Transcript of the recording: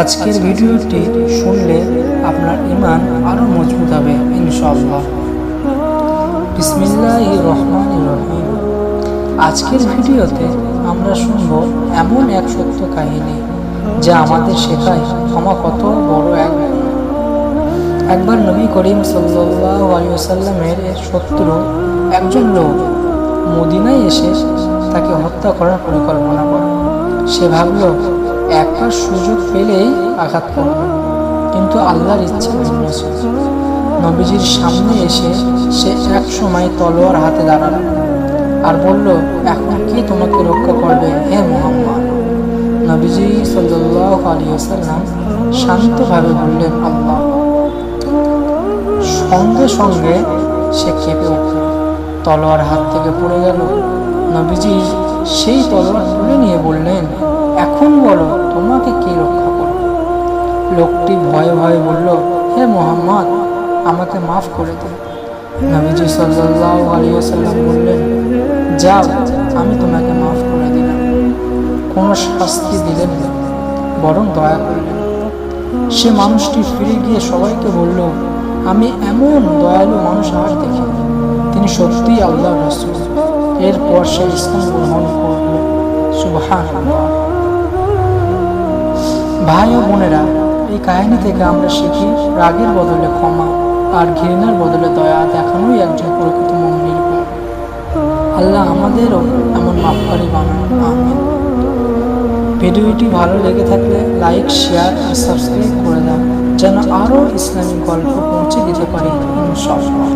আজকের ভিডিওটি শুনলে আপনার ঈমান আরো মজবুত হবে ইনশাআল্লাহ। বিসমিল্লাহির রহমানির রহিম। আজকের ভিডিওতে আমরা শুনব এমন এক সত্য কাহিনী যা আমাদের শেখায় ক্ষমা কত বড় এক গুণ। একবার নবী করিম সাল্লাল্লাহু আলাইহি ওয়াসাল্লামের শত্রু একজন লোক মদিনায় এসে তাকে হত্যা করার পরিকল্পনা করে। সে ভাবল একবার সুযোগ পেলেই আঘাত করবে, কিন্তু আল্লাহর ইচ্ছা ভিন্ন ছিল। নবীজির সামনে এসে সে এক সময় তলোয়ার হাতে দাঁড়ালো আর বলল, এখন কে তোমাকে রক্ষা করবে হে মুহাম্মদ? নবীজি সাল্লাল্লাহু আলাইহি ওয়াসাল্লাম শান্তভাবে বললেন, আল্লাহ। সঙ্গে সঙ্গে সে কেঁপে উঠল, তলোয়ার হাত থেকে পড়ে গেল। নবীজি সেই তলোয়ার তুলে নিয়ে বললেন, এখন বলো তোমাকে কে রক্ষা করবে? লোকটি ভয়ে ভয়ে বলল, হে মুহাম্মদ, আমাকে মাফ করে দিন। নবীজি সাল্লাল্লাহু আলাইহি ওয়াসাল্লাম বললেন, যাও, আমি তোমাকে মাফ করে দিলাম। কোনো শাস্তি দিলেন না, বরং দয়া করলেন। সে মানুষটি ফিরে গিয়ে সবাইকে বলল, আমি এমন দয়ালু মানুষ আর দেখিনি, তিনি সত্যিই আল্লাহর রাসূল। এরপর সে ইসলাম গ্রহণ করল। সুবহানাল্লাহ। ভাই ও বোনেরা, এই কাহিনী থেকে আমরা শিখি রাগের বদলে ক্ষমা আর ঘৃণার বদলে দয়া দেখানোই একজন প্রকৃত মুমিনের গুণ। আল্লাহ আমাদেরও এমন মাফকারী বানান, আমিন। ভিডিওটি ভালো লেগে থাকলে লাইক, শেয়ার আর সাবস্ক্রাইব করে দাও, যেন আরও ইসলামিক গল্প পৌঁছে দিতে পারি ইনশাআল্লাহ।